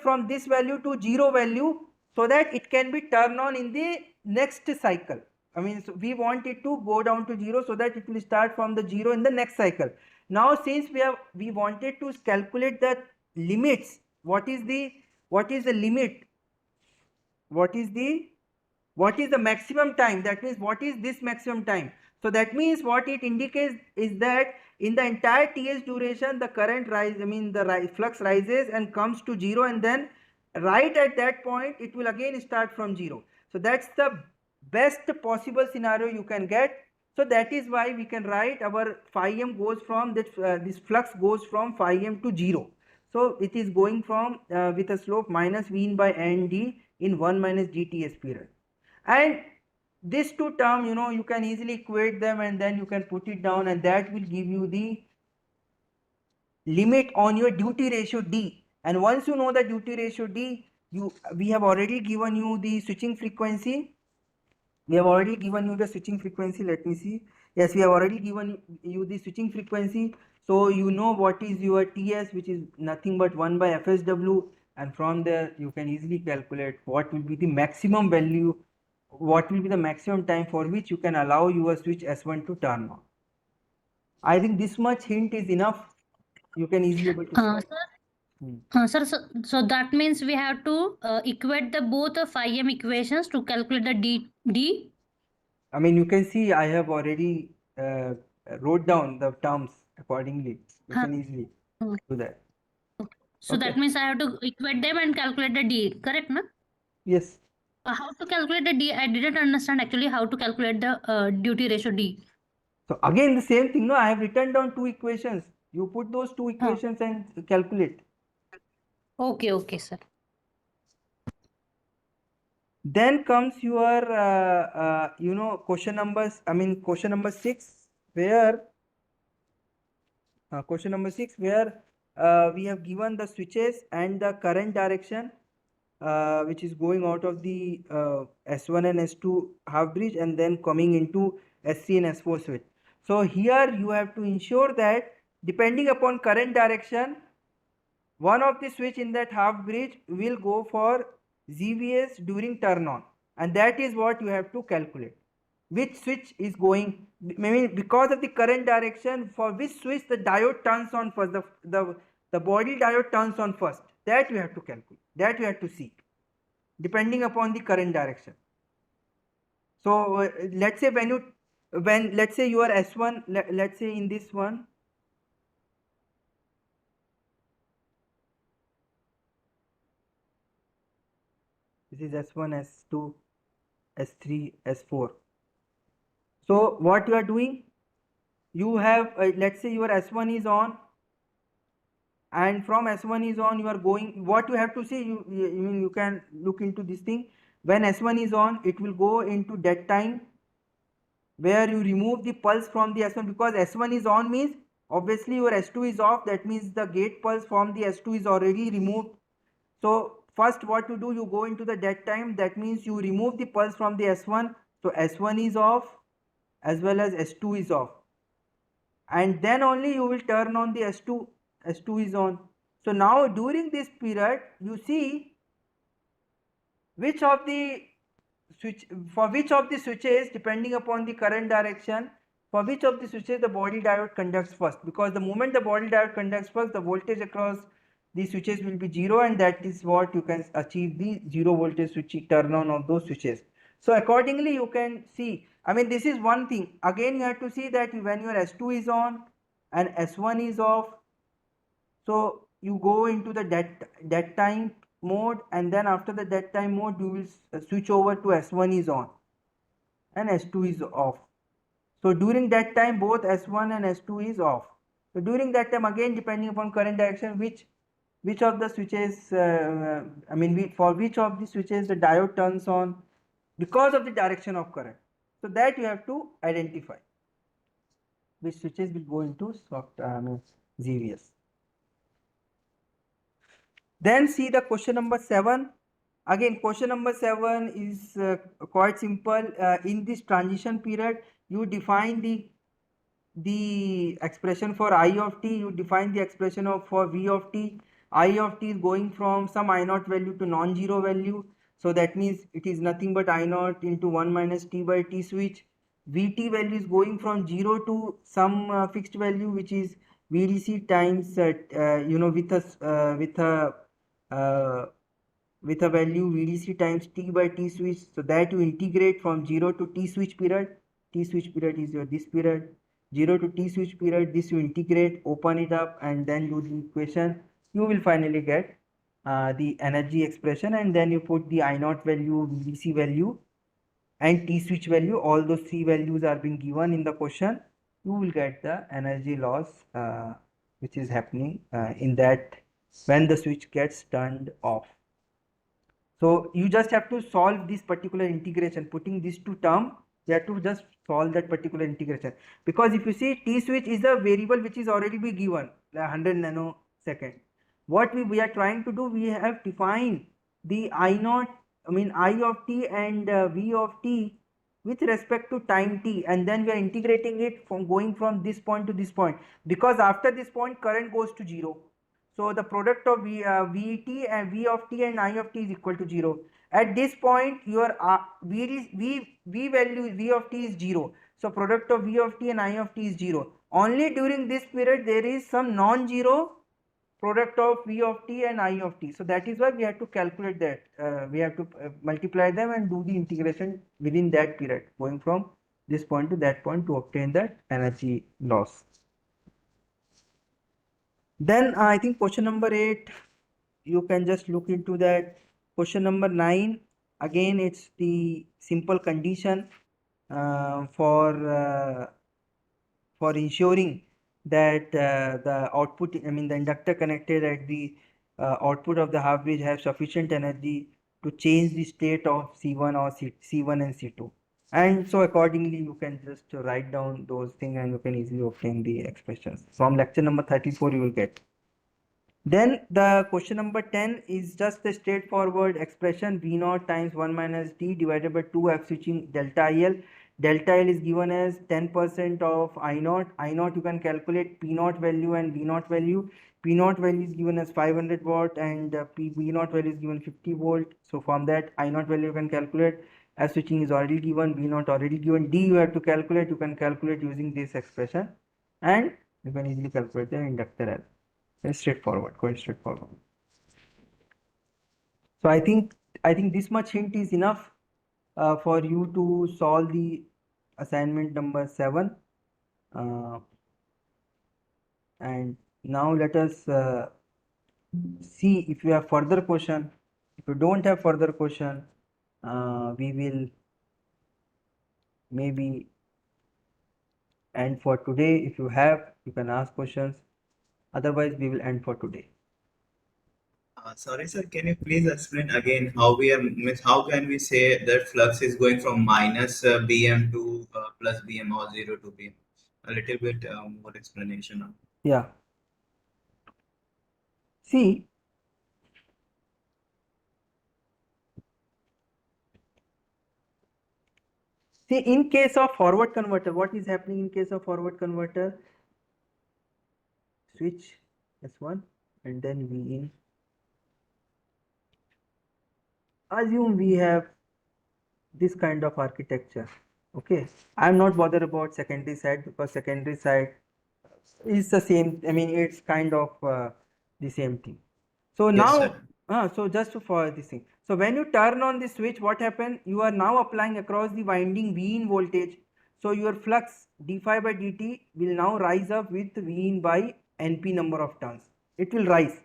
from this value to 0 value, so that it can be turned on in the next cycle. I mean, so we want it to go down to 0 so that it will start from the 0 in the next cycle. Now since we wanted to calculate the limits, what is the limit, what is the maximum time, that means what is this maximum time. So that means what it indicates is that in the entire ts duration the current rise, I mean the flux rises and comes to 0, and then right at that point it will again start from 0. So that's the best possible scenario you can get. So that is why we can write our phi m goes from this flux goes from phi m to 0. So it is going from with a slope minus v in by n d in 1 minus dts period. And these two terms, you can easily equate them, and then you can put it down, and that will give you the limit on your duty ratio D. And once you know the duty ratio D, we have already given you the switching frequency. Let me see. Yes, we have already given you the switching frequency. So you know what is your TS, which is nothing but 1 by FSW, and from there you can easily calculate what will be the maximum value, what will be the maximum time for which you can allow your switch S1 to turn on. I think this much hint is enough. You can easily able to solve. Sir, Hmm. sir, so that means we have to equate the both of phi m equations to calculate the d. I mean, you can see I have already wrote down the terms accordingly. You Huh. can easily do that. So that Okay. means I have to equate them and calculate the d, correct, na? Yes. How to calculate the d? I didn't understand actually how to calculate the duty ratio d. So again the same thing. No, I have written down two equations. You put those two Huh. equations and calculate. Okay, okay, sir. Then comes your question numbers. I mean question number 6, where we have given the switches and the current direction which is going out of the S1 and S2 half bridge and then coming into S3 and S4 switch. So here you have to ensure that depending upon current direction, one of the switch in that half bridge will go for ZVS during turn on, and that is what you have to calculate. Which switch is going, maybe because of the current direction, for which switch the diode turns on first, the body diode turns on first, that you have to calculate, that you have to see depending upon the current direction. So let's say when let's say your S1, let's say in this one, this is S1, S2, S3, S4. So what you are doing, you have let's say your S1 is on, and from S1 is on you are going, what you have to see, you can look into this thing. When S1 is on, it will go into dead time, where you remove the pulse from the S1, because S1 is on means obviously your S2 is off, that means the gate pulse from the S2 is already removed. So first what you do, you go into the dead time, that means you remove the pulse from the S1, so S1 is off as well as S2 is off, and then only you will turn on the S2 is on. So now during this period you see which of the which of the switches, depending upon the current direction, for which of the switches the body diode conducts first, because the moment the body diode conducts first, the voltage across the switches will be 0, and that is what you can achieve the 0 voltage switching turn on of those switches. So accordingly you can see, I mean this is one thing. Again you have to see that when your S2 is on and S1 is off, so you go into the dead time mode, and then after the dead time mode you will switch over to S1 is on and S2 is off. So during that time both S1 and S2 is off. So during that time, again depending upon current direction, which of the switches for which of the switches the diode turns on because of the direction of current. So that you have to identify which switches will go into ZVS. Then see the question number 7. Again, question number 7 is quite simple. In this transition period, you define the expression for I of t, you define the expression of for V of t. I of t is going from some I naught value to non-zero value. So that means it is nothing but I naught into 1 minus t by t switch. Vt value is going from 0 to some fixed value, which is VDC times uh, with a value VDC times t by t switch. So that you integrate from 0 to t switch period. T switch period is your this period. 0 to t switch period, this you integrate, open it up, and then do the equation. You will finally get the energy expression, and then you put the I naught value, VDC value, and t switch value. All those three values are being given in the question. You will get the energy loss which is happening in that when the switch gets turned off. So you just have to solve this particular integration, putting these two terms, you have to just solve that particular integration. Because if you see, T switch is a variable which is already be given, 100 nanosecond. What we are trying to do, we have defined the I naught, I of t and V of t with respect to time t, and then we are integrating it from going from this point to this point, because after this point current goes to 0. So the product of VT and V of t and I of t is equal to 0. At this point, your V value V of t is 0. So product of V of t and I of t is 0. Only during this period there is some non-zero product of V of t and I of t. So that is why we have to calculate that. We have to multiply them and do the integration within that period, going from this point to that point to obtain that energy loss. Then I think question number 8, you can just look into that. Question number 9, again it's the simple condition for ensuring that the output, the inductor connected at the output of the half bridge have sufficient energy to change the state of C1 or C1 and C2. And so accordingly you can just write down those things and you can easily obtain the expressions. From lecture number 34 you will get. Then the question number 10 is just a straightforward expression V naught times 1 minus d divided by 2 F switching delta IL. Delta IL is given as 10% of I naught. I naught you can calculate P naught value and V naught value. P naught value is given as 500 watt and V naught value is given 50 volt. So from that I naught value you can calculate. F switching is already given, V naught already given. D you have to calculate, you can calculate using this expression, and you can easily calculate the inductor L. It's straightforward, quite straightforward. So I think this much hint is enough for you to solve the assignment number 7. And now let us see if you have further question. If you don't have further question, we will maybe end for today. If you have, you can ask questions. Otherwise, we will end for today. Sorry, sir. Can you please explain again how how can we say that flux is going from minus Bm to plus Bm or 0 to Bm? A little bit more explanation on. Yeah. See, in case of forward converter, what is happening in case of forward converter? Switch S1 and then V in. Assume we have this kind of architecture. Okay, I'm not bothered about secondary side because secondary side is the same. It's kind of the same thing. So Yes, now, sir. so just for this thing. So when you turn on the switch, what happens? You are now applying across the winding V in voltage. So your flux d phi by dt will now rise up with V in by NP number of turns. It will rise.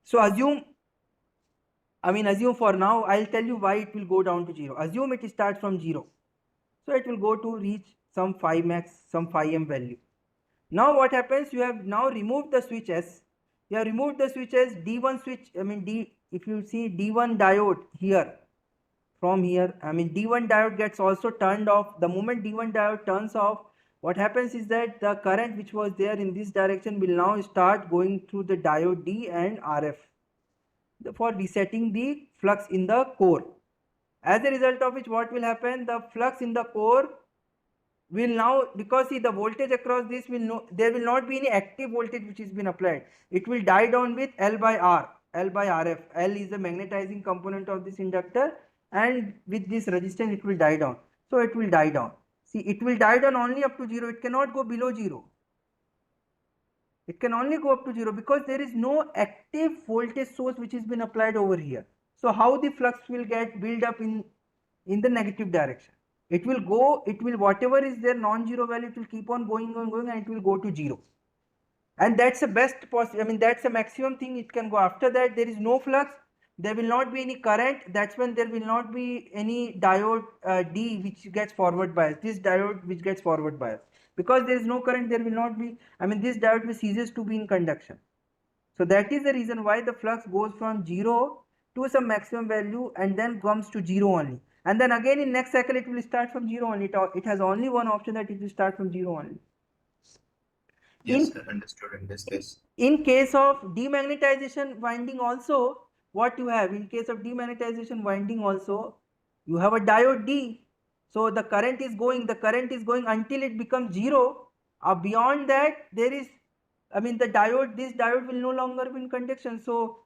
So assume for now, I'll tell you why it will go down to 0. Assume it starts from 0. So it will go to reach some 5 max, some 5m value. Now what happens? You have now removed the switch S. You have removed the switch S, D1 switch, if you see D1 diode here. from here. I mean, D1 diode gets also turned off. The moment D1 diode turns off, what happens is that the current which was there in this direction will now start going through the diode D and RF for resetting the flux in the core. As a result of which, what will happen? The flux in the core will now, because see the voltage across this will no, there will not be any active voltage which is been applied. It will die down with L by R, L by RF. L is the magnetizing component of this inductor, and with this resistance it will die down. So it will die down. See, it will die down only up to 0. It cannot go below 0. It can only go up to 0 because there is no active voltage source which has been applied over here. So how the flux will get build up in the negative direction? It will go, it will, whatever is there non-zero value, it will keep on going and it will go to 0. And that's the best possible, I mean that's the maximum thing it can go. After that there is no flux, there will not be any current. That's when there will not be any diode D which gets forward bias, this diode which gets forward bias. Because there is no current, there will not be, I mean this diode will ceases to be in conduction. So that is the reason why the flux goes from 0 to some maximum value and then comes to 0 only. And then again in next cycle it will start from 0 only. It has only one option, that it will start from 0 only. Yes, sir, understood in this case. In case of demagnetization winding also, what you have in case of demagnetization winding also, you have a diode D. So the current is going until it becomes 0. Beyond that there is, I mean the diode, this diode will no longer be in conduction. So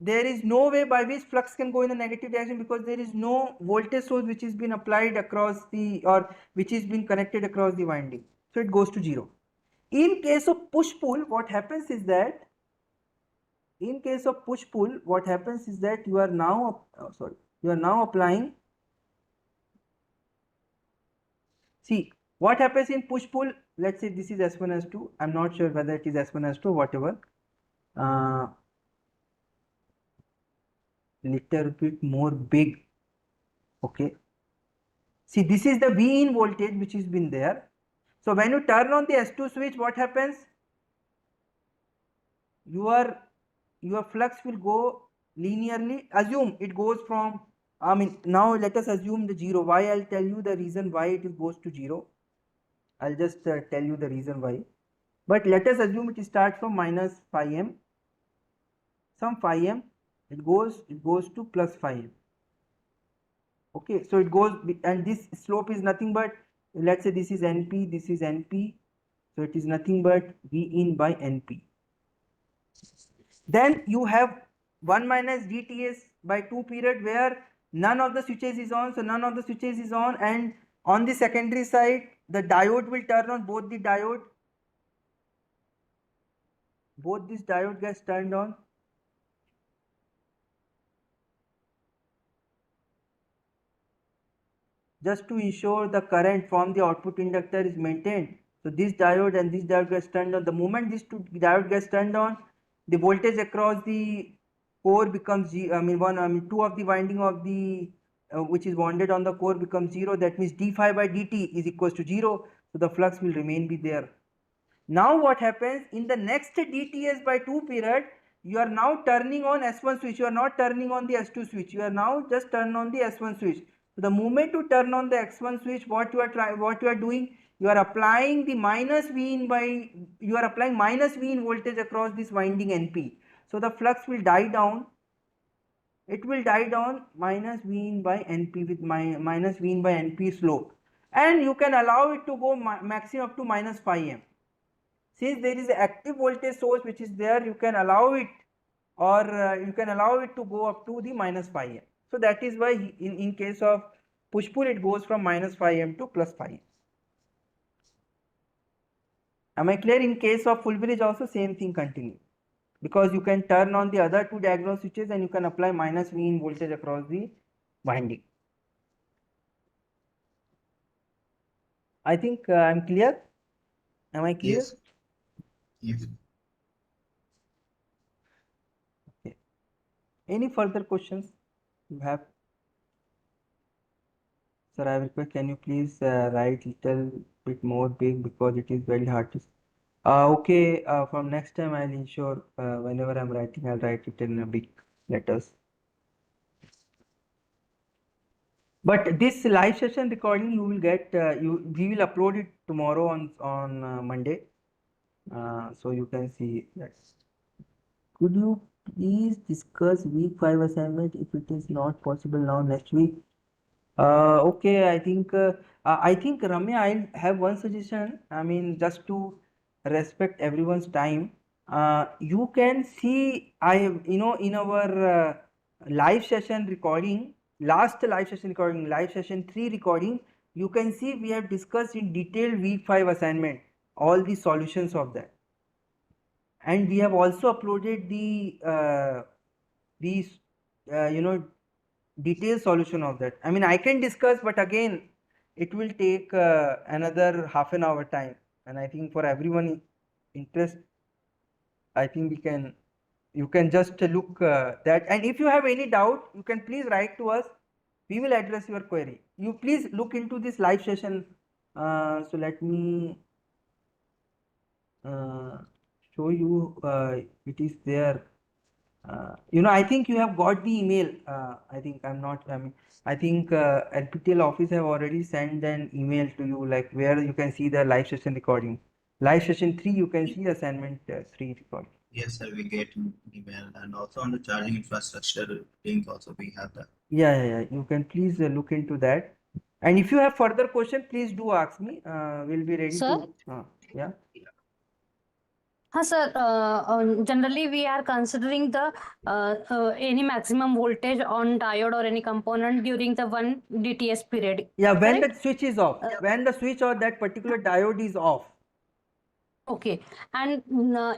there is no way by which flux can go in the negative direction, because there is no voltage source which is been applied across the, or which is been connected across the winding. So it goes to 0. In case of push-pull, what happens is that you are now, you are now applying. See, what happens in push-pull, let's say this is S1, S2. I'm not sure whether it is S1, S2, whatever. Little bit more big. Okay. See, this is the V in voltage which has been there. So when you turn on the S2 switch, what happens? Your flux will go linearly. Assume it goes from, I mean now let us assume the 0. Why? I'll tell you the reason why it goes to 0. I'll just tell you the reason why. But let us assume it starts from minus phi m, some phi m, it goes to plus phi m. Okay, so it goes, and this slope is nothing but, let's say this is NP, this is NP, so it is nothing but V in by NP. Then you have 1 minus dTs by 2 period, where none of the switches is on, so none of the switches is on, and on the secondary side the diode will turn on, both these diode gets turned on. Just to ensure the current from the output inductor is maintained. So this diode and this diode gets turned on. The moment these two diode gets turned on, the voltage across the core becomes two of the winding of the which is bonded on the core becomes 0. That means d phi by dt is equals to 0. So the flux will remain be there. Now what happens in the next dTs by 2 period, you are now turning on S1 switch, you are not turning on the S2 switch, you are now just turn on the S1 switch. So the moment to turn on the X1 switch, what you are doing, you are applying the minus V in voltage across this winding NP. So the flux will die down. It will die down minus V in by NP with minus V in by NP slope, and you can allow it to go maximum up to minus phi m. Since there is an active voltage source which is there, you can allow it, or you can allow it to go up to the minus phi m. So that is why in case of push-pull it goes from minus phi m to plus phi m. Am I clear? In case of full bridge also same thing continue, because you can turn on the other two diagonal switches and you can apply minus V in voltage across the winding. I think I'm clear. Am I clear? Yes. Yes. Okay. Any further questions you have? Sir, I request, can you please write little bit more big, because it is very hard to. Okay, from next time I'll ensure whenever I'm writing, I'll write it in a big letters. But this live session recording you will get, we will upload it tomorrow on Monday, so you can see that. Could you please discuss week 5 assignment if it is not possible now next week? Okay, I think Ramya, I have one suggestion. I mean, just to respect everyone's time, you can see in our live session recording, last live session recording, live session 3 recording, you can see we have discussed in detail week 5 assignment, all the solutions of that, and we have also uploaded these detailed solution of that. I mean, I can discuss, but again, it will take another half an hour time, and I think for everyone interest, I think you can just look that, and if you have any doubt, you can please write to us. We will address your query. You please look into this live session. So let me show you. It is there. I think you have got the email. I think I'm not. I mean, I think NPTEL office have already sent an email to you, like where you can see the live session recording. Live session 3, you can see assignment 3 recording. Yes, sir, we get an email, and also on the charging infrastructure link also we have that. Yeah. You can please look into that. And if you have further question, please do ask me. We'll be ready Sir? to. Yeah. Sir, generally we are considering the any maximum voltage on diode or any component during the 1 DTS period. Yeah, when the Correct? switch is off, when the switch or that particular diode is off. Okay. And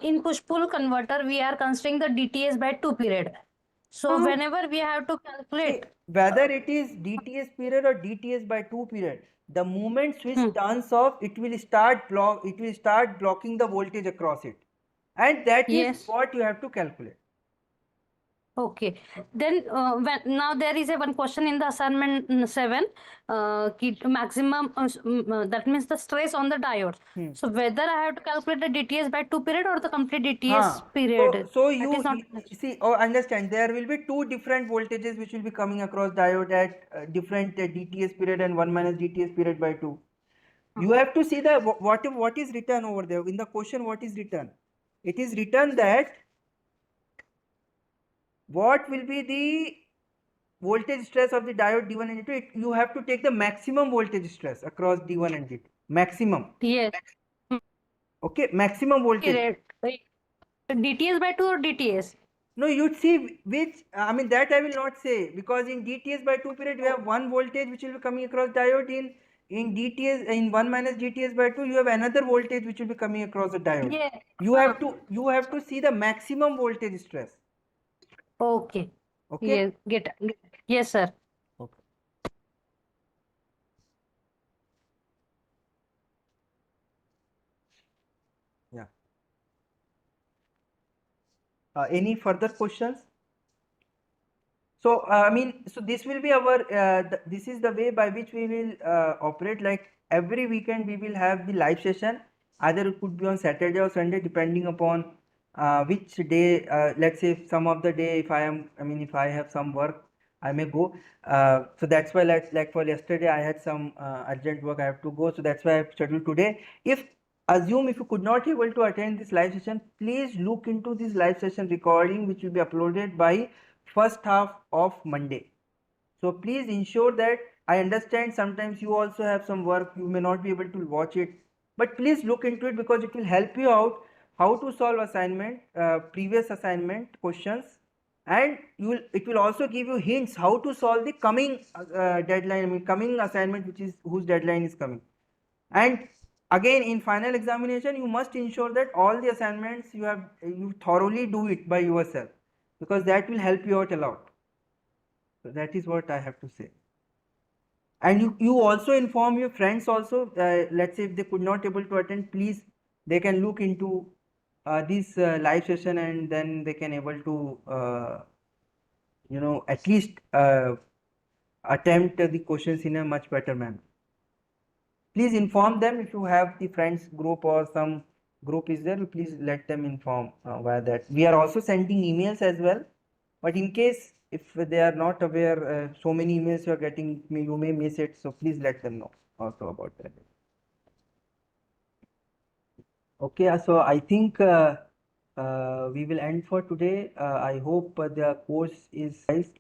in push-pull converter, we are considering the DTS by 2 period. So Uh-huh. whenever we have to calculate, Whether it is DTS period or DTS by 2 period, the moment switch turns off, it will start blocking the voltage across it, and that is yes. what you have to calculate. Okay. Then now there is a one question in the assignment 7. Maximum that means the stress on the diode. So whether I have to calculate the DTS by 2 period or the complete DTS period, So that is not see, understand, there will be two different voltages which will be coming across diode at different DTS period and 1 minus DTS period by 2. You have to see the what is written over there in the question. What is written? It is written that what will be the voltage stress of the diode D1 and D2. You have to take the maximum voltage stress across D1 and D2. Maximum. yes. Okay, maximum voltage. Period. DTS by 2 or DTS? No, you'd see which, I mean, that I will not say, because in DTS by 2 period you have one voltage which will be coming across diode. In DTS, in 1 minus DTS by 2, you have another voltage which will be coming across the diode. Yes. You have to see the maximum voltage stress. Okay. Okay. Yes. Yes, sir. Okay. Yeah. Any further questions? So, I mean, so this will be our, this is the way by which we will operate. Like every weekend, we will have the live session. Either it could be on Saturday or Sunday, depending upon which day. Let's say if some of the day, if I have some work, I may go. So that's why, like for yesterday, I had some urgent work I have to go. So that's why I've scheduled today. Assume if you could not able to attend this live session, please look into this live session recording, which will be uploaded by first half of Monday. So please ensure that, I understand sometimes you also have some work, you may not be able to watch it, but please look into it because it will help you out how to solve assignment, previous assignment questions, and it will also give you hints how to solve the coming deadline, I mean coming assignment whose deadline is coming. And again, in final examination, you must ensure that all the assignments you thoroughly do it by yourself, because that will help you out a lot. So that is what I have to say. And you also inform your friends also. Let's say if they could not able to attend, please they can look into this live session, and then they can able to at least attempt the questions in a much better manner. Please inform them if you have the friends group or some group is there. Please let them inform via that. We are also sending emails as well. But in case if they are not aware, so many emails you are getting, you may miss it. So please let them know also about that. Okay, so I think we will end for today. I hope the course is guys.